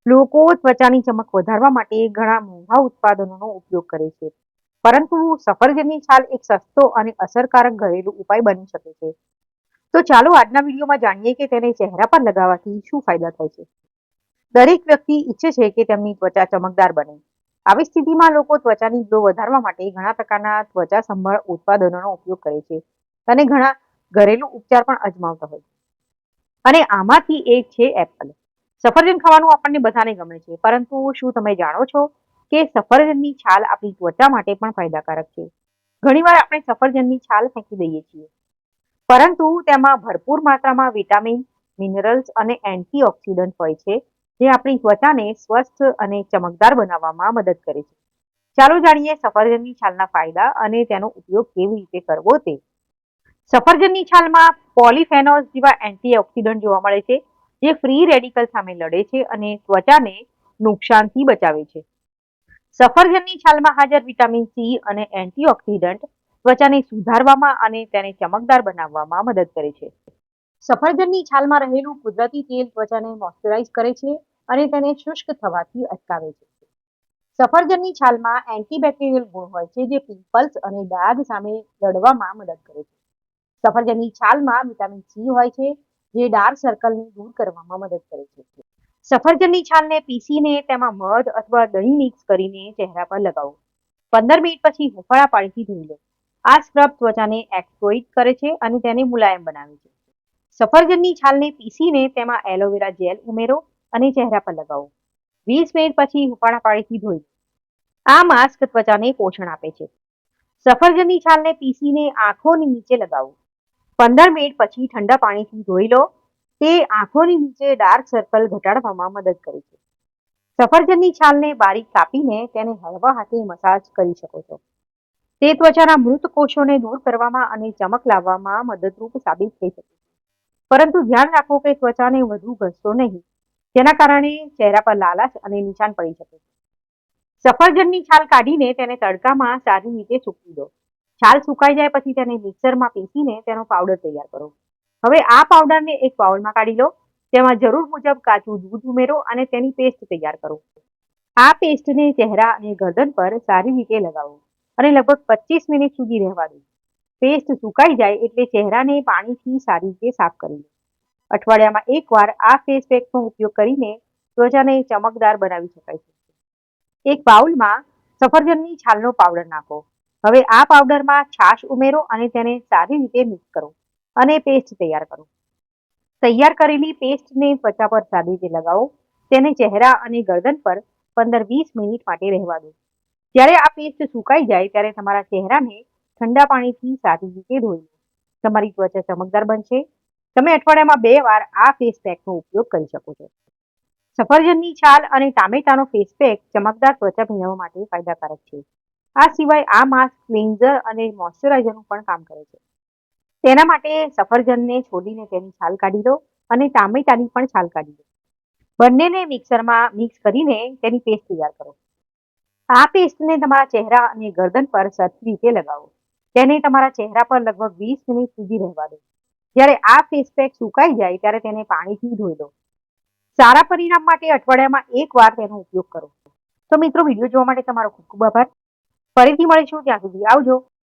લોકો ત્વચાની ચમક વધારવા માટે ઘણા મોંઘા ઉત્પાદનોનો ઉપયોગ કરે છે. પરંતુ સફરજનની છાલ એક સસ્તો અને અસરકારક ઘરેલું ઉપાય બની શકે છે. તો ચાલો આજના વિડીયોમાં જાણીએ કે તેને ચહેરા પર લગાવવાથી શું ફાયદા થાય છે. દરેક વ્યક્તિ ઈચ્છે છે કે તેમની ત્વચા ચમકદાર બને. આવી સ્થિતિમાં લોકો ત્વચાની ગ્લો વધારવા માટે ઘણા પ્રકારના ત્વચા સંભાળ ઉત્પાદનોનો ઉપયોગ કરે છે અને ઘણા ઘરેલું ઉપચાર પણ અજમાવતા હોય છે. અને આમાંથી એક છે એપલ. સફરજન ખાવાનું આપણને બધાને ગમે છે, પરંતુ શું તમે જાણો છો કે સફરજનની છાલ આપણી ત્વચા માટે પણ ફાયદાકારક છે? ઘણીવાર આપણે સફરજનની છાલ ફેંકી દઈએ છીએ, પરંતુ તેમાં ભરપૂર માત્રામાં વિટામિન, મિનરલ્સ અને એન્ટીઓક્સિડન્ટ હોય છે, જે આપણી ત્વચાને સ્વસ્થ અને ચમકદાર બનાવવામાં મદદ કરે છે. ચાલો જાણીએ સફરજનની છાલના ફાયદા અને તેનો ઉપયોગ કેવી રીતે કરવો તે. સફરજનની છાલમાં પોલિફેનોલ્સ જેવા એન્ટીઓક્સિડન્ટ જોવા મળે છે, જે ફ્રી રેડિકલ સામે લડે છે અને ત્વચાને નુકસાનથી બચાવે છે. સફરજનની છાલમાં હાજર વિટામિન સી અને એન્ટીઓક્સિડન્ટ ત્વચાને સુધારવામાં અને તેને ચમકદાર બનાવવામાં મદદ કરે છે. સફરજનની છાલમાં રહેલું કુદરતી તેલ ત્વચાને મોઇશ્ચરાઇઝ કરે છે અને તેને શુષ્ક થવાથી અટકાવે છે. સફરજનની છાલમાં એન્ટીબેક્ટેરિયલ ગુણ હોય છે, જે પિમ્પલ્સ અને ડાઘ સામે લડવામાં મદદ કરે છે. સફરજનની છાલમાં વિટામિન સી હોય છે, જે ડાર્ક સર્કલને દૂર કરવામાં મદદ કરે છે. સફરજનની છાલને પીસીને તેમાં મધ અથવા દહીં મિક્સ કરીને ચહેરા પર લગાવો. 15 મિનિટ પછી હુંફાળા પાણીથી ધોઈ લો. આ સ્ક્રબ ત્વચાને એક્સફોલિએટ કરે છે અને તેને મુલાયમ બનાવે છે. સફરજનની છાલને પીસીને તેમાં એલોવેરા જેલ ઉમેરો અને ચહેરા પર લગાવો. 20 મિનિટ પછી હુંફાળા પાણીથી ધોઈ લો. આ માસ્ક ત્વચાને પોષણ આપે છે. સફરજનની છાલને પીસીને આંખોની નીચે લગાવો. 15 મિનિટ પછી ઠંડા પાણીથી ધોઈ લો. તે આંખોની નીચે ડાર્ક સર્કલ ઘટાડવામાં મદદ કરે છે. સફરજનની છાલને બારીક કાપીને તેને હળવા હાથે મસાજ કરી શકો છો. તે ત્વચાના મૃત કોષોને દૂર કરવામાં અને ચમક લાવવામાં મદદરૂપ સાબિત થઈ શકે છે. પરંતુ ધ્યાન રાખો કે ત્વચાને વધુ ઘસશો નહીં, જેના કારણે ચહેરા પર લાલાશ અને નિશાન પડી શકે છે. સફરજનની છાલ કાઢીને તેને તડકામાં સારી રીતે સૂકવી દો. છાલ સુકાઈ જાય પછી તેને મિક્સરમાં પીસીને તેનો પાવડર તૈયાર કરો. હવે આ પાવડરને એક બાઉલમાં કાઢી લો. તેમાં જરૂર મુજબ કાચું દૂધ ઉમેરો અને તેની પેસ્ટ તૈયાર કરો. આ પેસ્ટને ચહેરા અને ગરદન પર સારી રીતે લગાવો અને લગભગ 25 મિનિટ સુધી રહેવા દો. પેસ્ટ સુકાઈ જાય એટલે ચહેરાને પાણીથી સારી રીતે સાફ કરી લો. અઠવાડિયામાં એકવાર આ ફેસ પેકનો ઉપયોગ કરીને ત્વચાને ચમકદાર બનાવી શકાય છે. એક બાઉલમાં સફરજનની છાલનો પાવડર નાખો. હવે આ પાવડરમાં છાશ ઉમેરો અને તેને સારી રીતે મિક્સ કરો અને પેસ્ટ તૈયાર કરો. તૈયાર કરેલી પેસ્ટને ત્વચા પર સારી રીતે લગાવો. તેને ચહેરા અને ગરદન પર 15-20 મિનિટ માટે રહેવા દો. જ્યારે આ પેસ્ટ સુકાઈ જાય ત્યારે તમારા ચહેરાને ઠંડા પાણીથી સારી રીતે ધોઈ લો. તમારી ત્વચા ચમકદાર બનશે. તમે અઠવાડિયામાં 2 વાર આ ફેસ પેકનો ઉપયોગ કરી શકો છો. સફરજનની છાલ અને ટામેટાનો ફેસ પેક ચમકદાર ત્વચા મેળવવા માટે ફાયદાકારક છે. આ સિવાય આ માસ્ક ક્લિન્ઝર અને મોઇશ્ચરાઇઝરનું પણ કામ કરે છે. તેના માટે સફરજનને છોડીને તેની છાલ કાઢી લો અને ટામેટાની પણ છાલ કાઢી લો. બંનેને મિક્સરમાં મિક્સ કરીને તેની પેસ્ટ તૈયાર કરો. આ પેસ્ટને તમારા ચહેરા અને ગરદન પર સરખી રીતે લગાવો. તેને તમારા ચહેરા પર લગભગ 20 મિનિટ સુધી રહેવા દો. જ્યારે આ ફેસ પેક સુકાઈ જાય ત્યારે તેને પાણીથી ધોઈ લો. સારા પરિણામ માટે અઠવાડિયામાં એકવાર તેનો ઉપયોગ કરો. તો મિત્રો, વિડીયો જોવા માટે તમારો ખૂબ ખૂબ આભાર. ફરીથી મળીશું, ત્યાં સુધી આવજો.